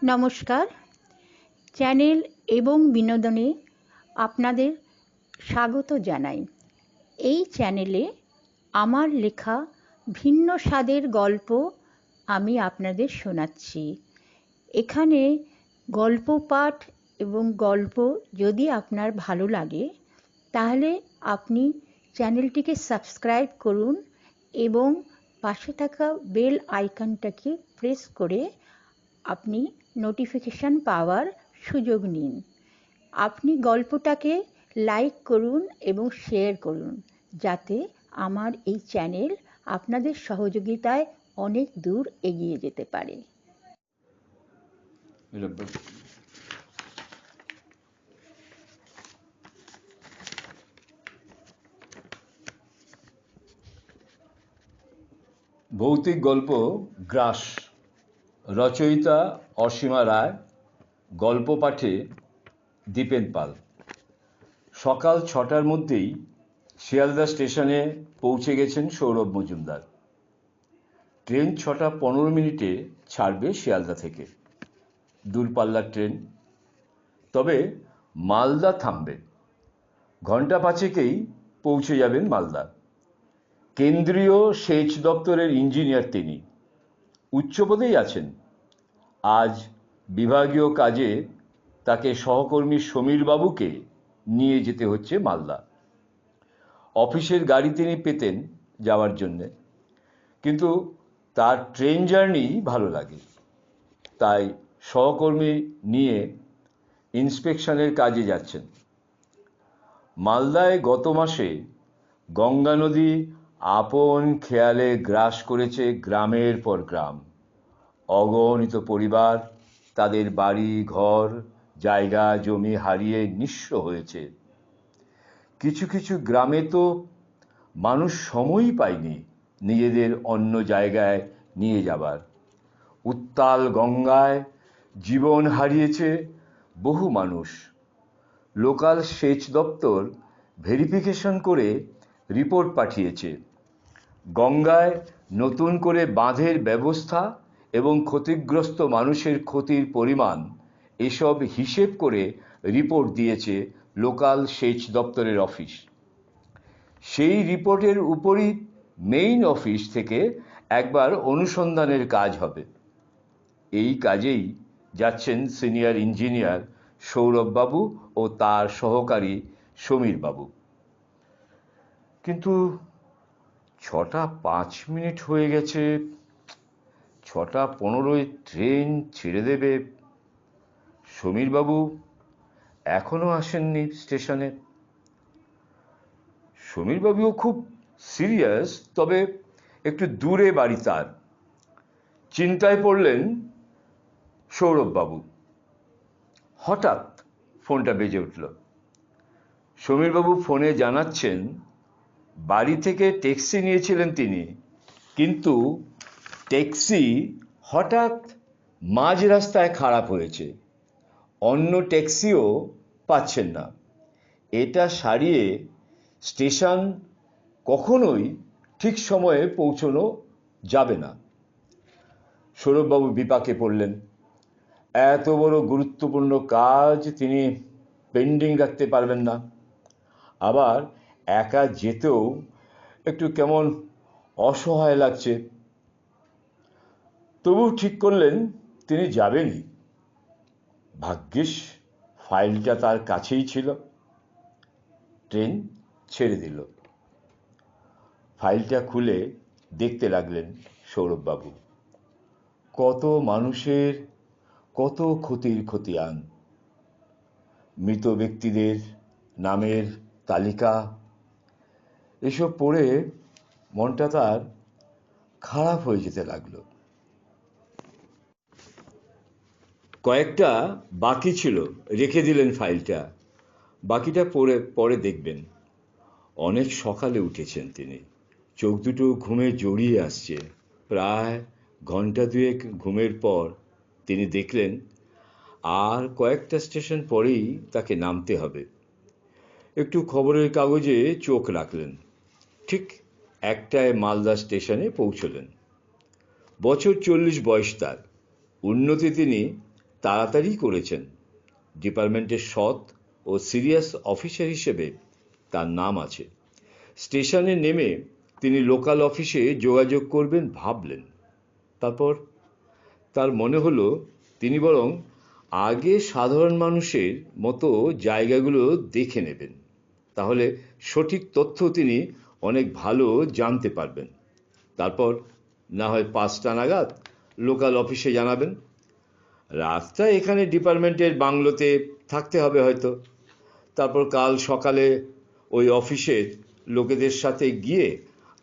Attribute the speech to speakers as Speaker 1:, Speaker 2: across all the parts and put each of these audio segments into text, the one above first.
Speaker 1: নমস্কার, চ্যানেল এবং বিনোদনে আপনাদের স্বাগত জানাই। এই চ্যানেলে আমার লেখা ভিন্ন স্বাদের গল্প আমি আপনাদের শোনাচ্ছি। এখানে গল্প পাঠ এবং গল্প যদি আপনার ভালো লাগে তাহলে আপনি চ্যানেলটিকে সাবস্ক্রাইব করুন এবং পাশে থাকা বেল আইকনটাকে প্রেস করে আপনি নোটিফিকেশান পাওয়ার সুযোগ নিন। আপনি গল্পটাকে লাইক করুন এবং শেয়ার করুন যাতে আমার এই চ্যানেল আপনাদের সহযোগিতায় অনেক দূর এগিয়ে যেতে পারে।
Speaker 2: ভৌতিক গল্প গ্রাস, রচয়িতা অসীমা রায়, গল্প পাঠে দীপেন পাল। সকাল 6টার মধ্যেই শিয়ালদা স্টেশনে পৌঁছে গেছেন সৌরভ মজুমদার। ট্রেন 6:15 ছাড়বে শিয়ালদা থেকে, দূরপাল্লার ট্রেন। তবে মালদা থামবে, ঘণ্টা 5-এই পৌঁছে যাবেন মালদা। কেন্দ্রীয় সেচ দপ্তরের ইঞ্জিনিয়ার তিনি, উচ্চ পদেই আছেন। আজ বিভাগীয় কাজে তাকে সহকর্মী সমীর বাবুকে নিয়ে যেতে হচ্ছে মালদা। অফিসের গাড়ি তিনি পেতেন যাওয়ার জন্যে, কিন্তু তার ট্রেন জার্নি ভালো লাগে, তাই সহকর্মী নিয়ে ইন্সপেকশনের কাজে যাচ্ছেন। মালদায় গত মাসে গঙ্গা নদী আপন খেয়ালে গ্রাস করেছে গ্রামের পর গ্রাম। অগণিত পরিবার তাদের বাড়ি ঘর জায়গা জমি হারিয়ে নিঃস্ব হয়েছে। কিছু কিছু গ্রামে তো মানুষ সময়ই পায়নি নিজেদের অন্য জায়গায় নিয়ে যাবার। উত্তাল গঙ্গায় জীবন হারিয়েছে বহু মানুষ। লোকাল সেচ দপ্তর ভেরিফিকেশন করে রিপোর্ট পাঠিয়েছে। গঙ্গায় নতুন করে বাঁধের ব্যবস্থা এবং ক্ষতিগ্রস্ত মানুষের ক্ষতির পরিমাণ এসব হিসেব করে রিপোর্ট দিয়েছে লোকাল সেচ দপ্তরের অফিস। সেই রিপোর্টের উপরই মেইন অফিস থেকে একবার অনুসন্ধানের কাজ হবে। এই কাজেই যাচ্ছেন সিনিয়র ইঞ্জিনিয়ার সৌরভবাবু ও তার সহকারী সমীর বাবু। কিন্তু 6:05 হয়ে গেছে, 6:15 ট্রেন ছেড়ে দেবে। সমীরবাবু এখনো আসেননি স্টেশনে। সমীরবাবুও খুব সিরিয়াস, তবে একটু দূরে বাড়ি তার। চিন্তায় পড়লেন সৌরভবাবু। হঠাৎ ফোনটা বেজে উঠল। সমীরবাবু ফোনে জানাচ্ছেন বাড়ি থেকে ট্যাক্সি নিয়েছিলেন তিনি, কিন্তু ট্যাক্সি হঠাৎ মাঝ রাস্তায় খারাপ হয়েছে, অন্য ট্যাক্সিও পাচ্ছেন না। এটা সারিয়ে স্টেশন কখনোই ঠিক সময়ে পৌঁছানো যাবে না। সৌরভবাবু বিপাকে পড়লেন। এত বড় গুরুত্বপূর্ণ কাজ তিনি পেন্ডিং রাখতে পারবেন না। আবার একা যেতেও একটু কেমন অসহায় লাগছে। তবু ঠিক করলেন তিনি যাবেনই। ভাগ্যিস ফাইলটা তার কাছেই ছিল। ট্রেন ছেড়ে দিল। ফাইলটা খুলে দেখতে লাগলেন সৌরভবাবু। কত মানুষের কত ক্ষতির খতিয়ান, মৃত ব্যক্তিদের নামের তালিকা, এসব পড়ে মনটা তার খারাপ হয়ে যেতে লাগলো। কয়েকটা বাকি ছিল, রেখে দিলেন ফাইলটা। বাকিটা পরে দেখবেন। অনেক সকালে উঠেছেন তিনি, চোখ দুটো ঘুমে জড়িয়ে আসছে। প্রায় ঘন্টা 2 ঘুমের পর তিনি দেখলেন আর কয়েকটা স্টেশন পরেই তাকে নামতে হবে। একটু খবরের কাগজে চোখ রাখলেন। ঠিক 1টায় মালদা স্টেশনে পৌঁছলেন। বছর 40 বয়স তার। উন্নতি তিনি তাড়াতাড়ি করেছেন। ডিপার্টমেন্টের সৎ ও সিরিয়াস অফিসার হিসেবে তার নাম আছে। স্টেশনে নেমে তিনি লোকাল অফিসে যোগাযোগ করবেন ভাবলেন। তারপর তার মনে হলো তিনি বরং আগে সাধারণ মানুষের মতো জায়গাগুলো দেখে নেবেন, তাহলে সঠিক তথ্য তিনি অনেক ভালো জানতে পারবেন। তারপর না হয় 5টা নাগাদ লোকাল অফিসে জানাবেন। রাতটা এখানে ডিপার্টমেন্টের বাংলোতে থাকতে হবে হয়তো। তারপর কাল সকালে ওই অফিসের লোকেদের সাথে গিয়ে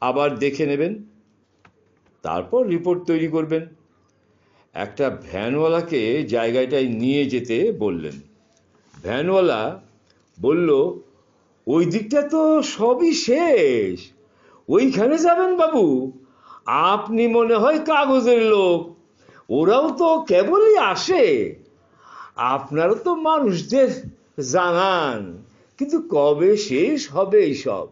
Speaker 2: আবার দেখে নেবেন। তারপর রিপোর্ট তৈরি করবেন। একটা ভ্যানওয়ালাকে জায়গাটায় নিয়ে যেতে বললেন। ভ্যানওয়ালা বলল, ওই দিকটা তো সবই শেষ, ওইখানে যাবেন বাবু? আপনি মনে হয় কাগজের লোক, ওরাও তো কেবলই আসে। আপনারা তো মানুষদের জানান, কিন্তু কবে শেষ হবে এইসব?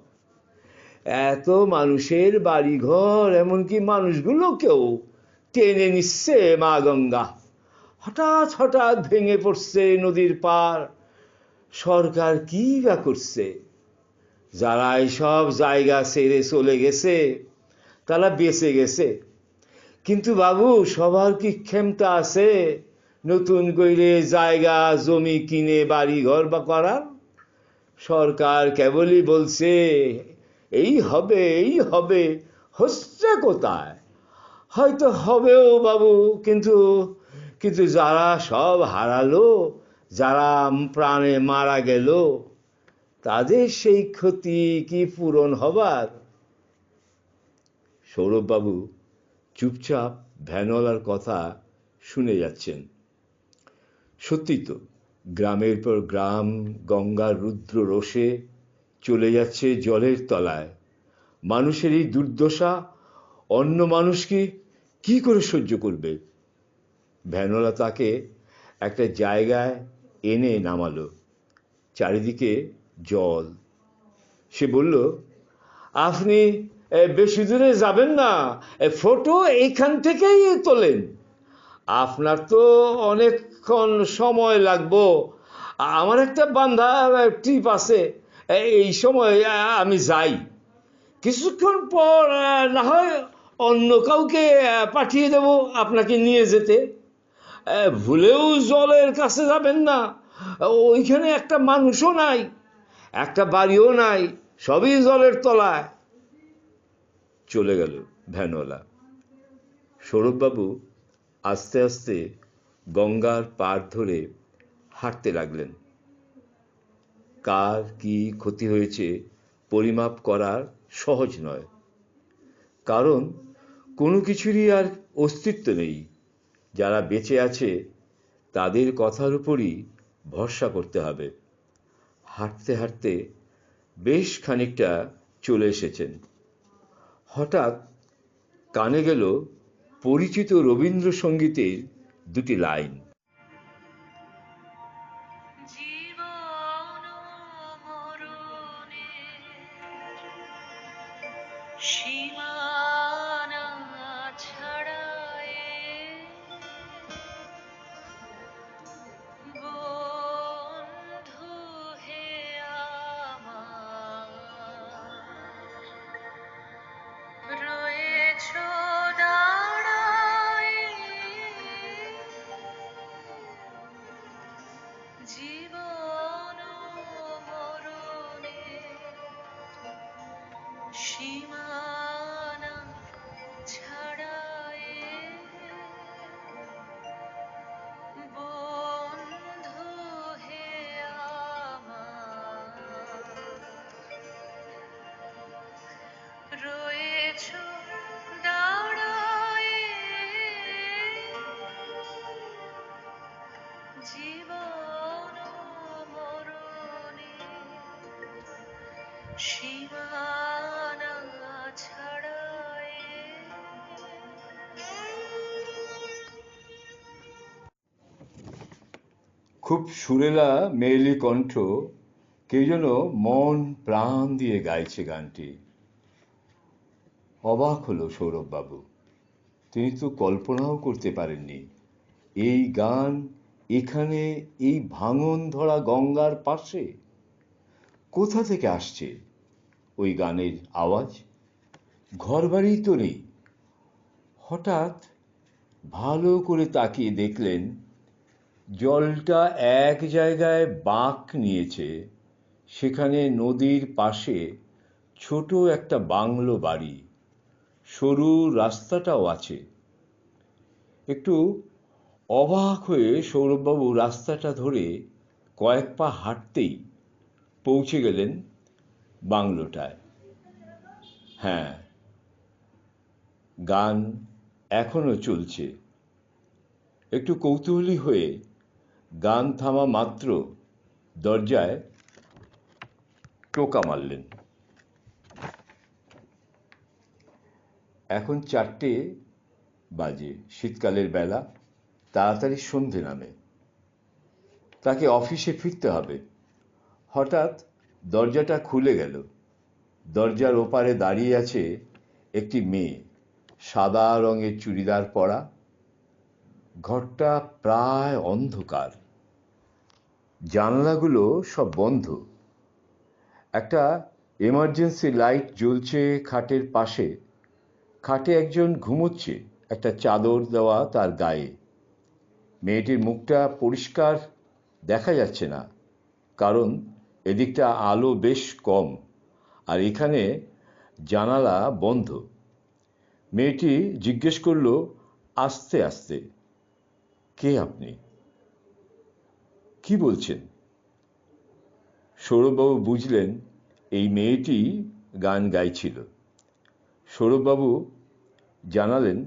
Speaker 2: এত মানুষের বাড়িঘর, এমনকি মানুষগুলোকেও টেনে নিচ্ছে মা গঙ্গা। হঠাৎ হঠাৎ ভেঙে পড়ছে নদীর পার। সরকার কি বা করছে? যারা এইসব জায়গা ছেড়ে চলে গেছে তারা বেঁচে গেছে, কিন্তু বাবু সবার কি ক্ষমতা আছে নতুন করে জায়গা জমি কিনে বাড়ি ঘর বা করার? সরকার কেবলই বলছে এই হবে এই হবে, হচ্ছে কোথায়? হয়তো হবেও বাবু, কিন্তু কিন্তু যারা সব হারালো, যারা প্রাণে মারা গেল, তাদের সেই ক্ষতি কি পূরণ হবার? সৌরভবাবু চুপচাপ ভ্যানওয়ালার কথা শুনে যাচ্ছেন। সত্যি তো, গ্রামের পর গ্রাম গঙ্গার রুদ্র রোষে চলে যাচ্ছে জলের তলায়। মানুষের এই দুর্দশা অন্য মানুষ কি করে সহ্য করবে? ভ্যানওয়ালা তাকে একটা জায়গায় এনে নামালো। চারিদিকে জল। সে বলল, আপনি বেশি দূরে যাবেন না, ফটো এইখান থেকেই তোলেন। আপনার তো অনেকক্ষণ সময় লাগবো, আমার একটা বান্ধা ট্রিপ আছে, এই সময় আমি যাই। কিছুক্ষণ পর না হয় অন্য কাউকে পাঠিয়ে দেব আপনাকে নিয়ে যেতে। ভুলেও জলের কাছে যাবেন না, ওইখানে একটা মানুষও নাই, একটা বাড়িও নাই, সবই জলের তলায়। চলে গেল ভ্যানওয়ালা। সৌরভবাবু আস্তে আস্তে গঙ্গার পাড় ধরে হাঁটতে লাগলেন। কার কি ক্ষতি হয়েছে পরিমাপ করা সহজ নয়, কারণ কোনো কিছুরই আর অস্তিত্ব নেই। যারা বেঁচে আছে তাদের কথার উপরই ভরসা করতে হবে। হাঁটতে হাঁটতে বেশ খানিকটা চলে এসেছেন। হঠাৎ কানে গেল পরিচিত রবীন্দ্রসঙ্গীতের দুটি লাইন। খুব সুরেলা মেয়েলি কণ্ঠ, কেউ যেন মন প্রাণ দিয়ে গাইছে গানটি। অবাক হলো সৌরভবাবু। তিনি তো কল্পনাও করতে পারেননি এই গান এখানে এই ভাঙন ধরা গঙ্গার পাশে? কোথা থেকে আসছে ওই গানের আওয়াজ? ঘরবাড়ি তো নেই। হঠাৎ ভালো করে তাকিয়ে দেখলেন জলটা এক জায়গায় বাঁক নিয়েছে। সেখানে নদীর পাশে ছোট একটা বাংলো বাড়ি, সরু রাস্তাটাও আছে। একটু অবাক হয়ে সৌরভবাবু রাস্তাটা ধরে কয়েক পা হাঁটতেই পৌঁছে গেলেন বাংলোটায়। হ্যাঁ, গান এখনো চলছে। একটু কৌতূহলী হয়ে গান থামা মাত্র দরজায় টোকা মারলেন। এখন 4টে বাজে, শীতকালের বেলা, তাড়াতাড়ি সন্ধে নামে। তাকে অফিসে ফিরতে হবে। হঠাৎ দরজাটা খুলে গেল। দরজার ওপারে দাঁড়িয়ে আছে একটি মেয়ে, সাদা রঙের চুড়িদার পরা। ঘরটা প্রায় অন্ধকার, জানলাগুলো সব বন্ধ। একটা এমার্জেন্সি লাইট জ্বলছে খাটের পাশে। খাটে একজন ঘুমোচ্ছে, একটা চাদর দেওয়া তার গায়ে। মেয়েটির মুখটা পরিষ্কার দেখা যাচ্ছে না, কারণ এদিকটা আলো বেশ কম আর এখানে জানালা বন্ধ। মেয়েটি জিজ্ঞেস করলো আস্তে আস্তে, কে আপনি? কি বলছেন? সৌরভবাবু বুঝলেন এই মেয়েটি গান গাইছিল। সৌরভবাবু জানালেন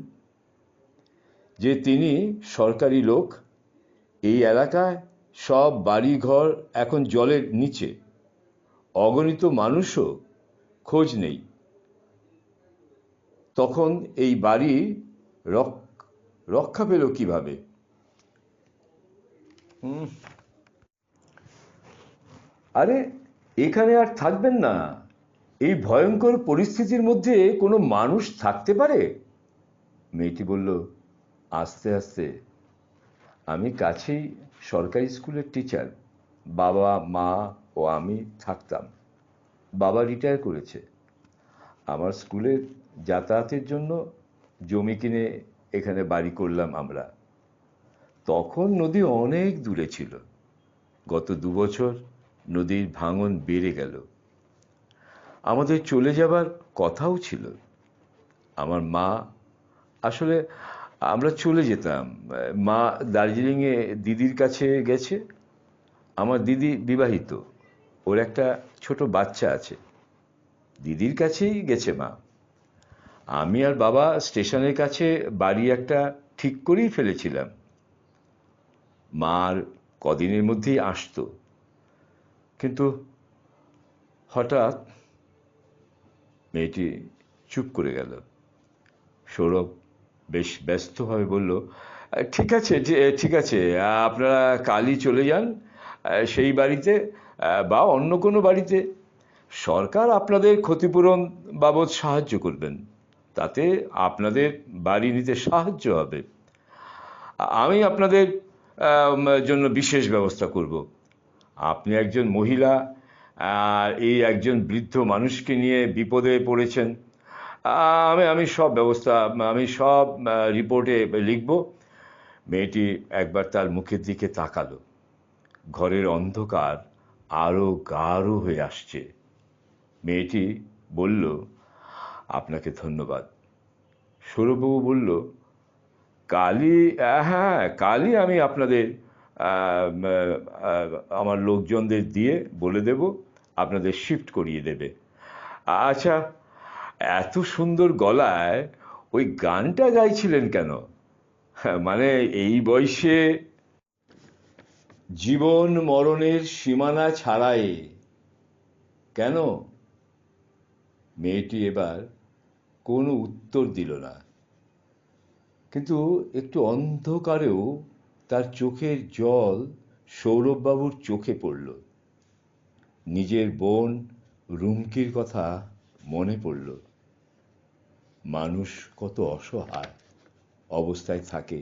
Speaker 2: যে তিনি সরকারি লোক। এই এলাকায় সব বাড়িঘর এখন জলের নিচে, অগণিত মানুষও খোঁজ নেই। তখন এই বাড়ি রক্ষা পেল কিভাবে? আরে, এখানে আর থাকবেন না? এই ভয়ঙ্কর পরিস্থিতির মধ্যে কোনো মানুষ থাকতে পারে? মেয়েটি বলল আস্তে আস্তে, আমি কাছেই সরকারি স্কুলের টিচার। বাবা, মা ও আমি থাকতাম। বাবা রিটায়ার করেছে। আমার স্কুলের যাতায়াতের জন্য জমি কিনে এখানে বাড়ি করলাম আমরা। তখন নদী অনেক দূরে ছিল। গত 2 বছর নদীর ভাঙন বেড়ে গেল। আমাদের চলে যাবার কথাও ছিল। আমার মা, আসলে আমরা চলে যেতাম। মা দার্জিলিংয়ে দিদির কাছে গেছে। আমার দিদি বিবাহিত, ওর একটা ছোট বাচ্চা আছে। দিদির কাছেই গেছে মা। আমি আর বাবা স্টেশনের কাছে বাড়ি একটা ঠিক করেই ফেলেছিলাম। মার কদিনের মধ্যেই আসতো। কিন্তু হঠাৎ মেয়েটি চুপ করে গেল। সৌরভ বেশ ব্যস্তভাবে বলল, ঠিক আছে, ঠিক আছে, আপনারা কালই চলে যান সেই বাড়িতে বা অন্য কোনো বাড়িতে। সরকার আপনাদের ক্ষতিপূরণ বাবদ সাহায্য করবেন, তাতে আপনাদের বাড়ি নিতে সাহায্য হবে। আমি আপনাদের জন্য বিশেষ ব্যবস্থা করব। আপনি একজন মহিলা আর এই একজন বৃদ্ধ মানুষকে নিয়ে বিপদে পড়েছেন। আমি সব ব্যবস্থা, আমি সব রিপোর্টে লিখব। মেয়েটি একবার তার মুখের দিকে তাকালো। ঘরের অন্ধকার আরো গাঢ় হয়ে আসছে। মেয়েটি বলল, আপনাকে ধন্যবাদ। সৌরভবাবু বলল, কালই, হ্যাঁ কালই আমি আপনাদের আমার লোকজনদের দিয়ে বলে দেব, আপনাদের শিফট করিয়ে দেবে। আচ্ছা, এত সুন্দর গলায় ওই গানটা গাইছিলেন কেন? মানে এই বয়সে? জীবন মরণের সীমানা ছাড়াই কেন? মেয়েটি এবার কোনো উত্তর দিল না, কিন্তু একটু অন্ধকারেও তার চোখের জল সৌরভবাবুর চোখে পড়ল। নিজের বোন রুমকির কথা মনে পড়ল। মানুষ কত অসহায় অবস্থায় থাকে।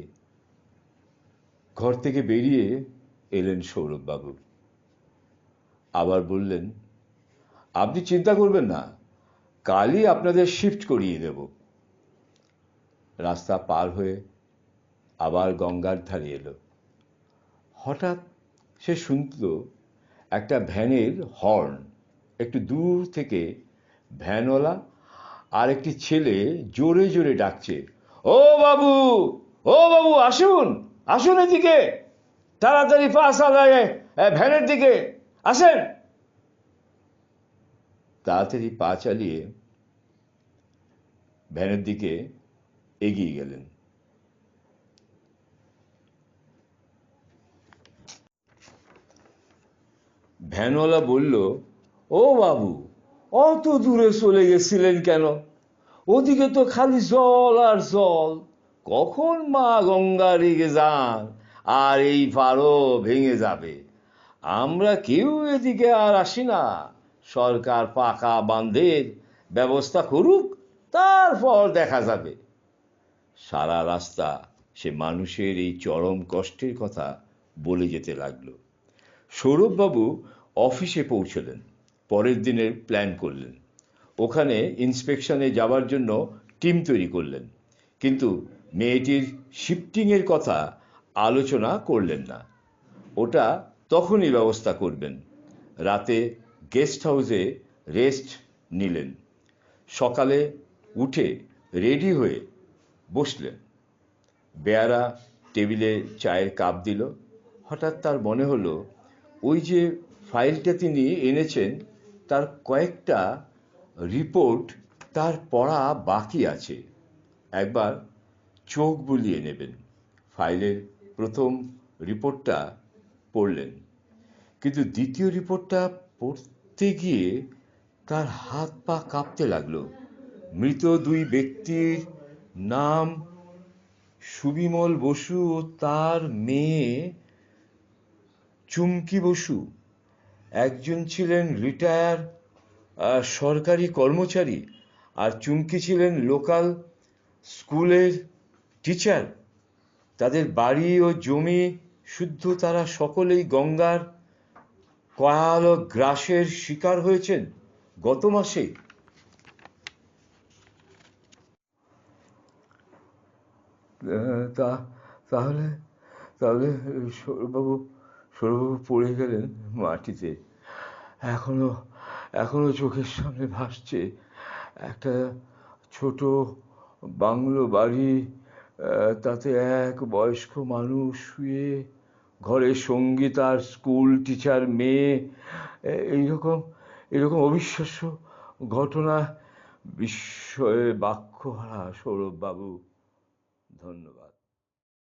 Speaker 2: ঘর থেকে বেরিয়ে এলেন সৌরভবাবু। আবার বললেন, আপনি চিন্তা করবেন না, কালই আপনাদের শিফট করিয়ে দেব। রাস্তা পার হয়ে আবার গঙ্গার ধারে এলো। হঠাৎ সে শুনল একটা ভ্যানের হর্ন। একটু দূর থেকে ভ্যানওয়ালা আর একটি ছেলে জোরে জোরে ডাকছে, ও বাবু, ও বাবু, আসুন, আসুন এদিকে, তাড়াতাড়ি পাস আলায় ভ্যানের দিকে আসেন। তাড়াতাড়ি পা চালিয়ে ভ্যানের দিকে এগিয়ে গেলেন। ভ্যানওয়ালা বলল, ও বাবু, অত দূরে চলে গেছিলেন কেন? ওদিকে তো খালি জল আর জল। কখন মা গঙ্গা রেগে যান আর এই পারও ভেঙে যাবে। আমরা কেউ এদিকে আর আসি না। সরকার পাকা বাঁধের ব্যবস্থা করুক, তারপর দেখা যাবে। সারা রাস্তা সে মানুষের এই চরম কষ্টের কথা বলে যেতে লাগলো। সৌরভবাবু অফিসে পৌঁছলেন। পরের দিনের প্ল্যান করলেন। ওখানে ইন্সপেকশনে যাওয়ার জন্য টিম তৈরি করলেন, কিন্তু মেয়েটির শিফটিংয়ের কথা আলোচনা করলেন না। ওটা তখনই ব্যবস্থা করবেন। রাতে গেস্ট হাউসে রেস্ট নিলেন। সকালে উঠে রেডি হয়ে বসলেন। বেয়ারা টেবিলে চায়ের কাপ দিল। হঠাৎ তার মনে হলো, ওই যে ফাইলটা তিনি এনেছেন তার কয়েকটা রিপোর্ট তার পড়া বাকি আছে। একবার চোখ বুলিয়ে নেবেন। ফাইলের প্রথম রিপোর্টটা পড়লেন, কিন্তু দ্বিতীয় রিপোর্টটা পড়তে গিয়ে তার হাত পা কাঁপতে লাগলো। মৃত দুই ব্যক্তির নাম সুবিমল বসু ও তার মেয়ে চুমকি বসু। একজন ছিলেন রিটায়ার সরকারি কর্মচারী, আর চুমকি ছিলেন লোকাল স্কুলের টিচার। তাদের বাড়ি ও জমি শুদ্ধ তারা সকলেই গঙ্গার কয়াল গ্রাসের শিকার হয়েছেন গত মাসে। তাহলে তাহলে সৌরভবাবু পড়ে গেলেন মাটিতে। এখনো এখনো চোখের সামনে ভাসছে একটা ছোট বাংলো বাড়ি, তাতে এক বয়স্ক মানুষ শুয়ে, ঘরে সঙ্গী তার স্কুল টিচার মেয়ে। এইরকম এরকম অবিশ্বাস্য ঘটনা বিস্ময়ে বাক্যহারা সৌরভবাবু। ধন্যবাদ।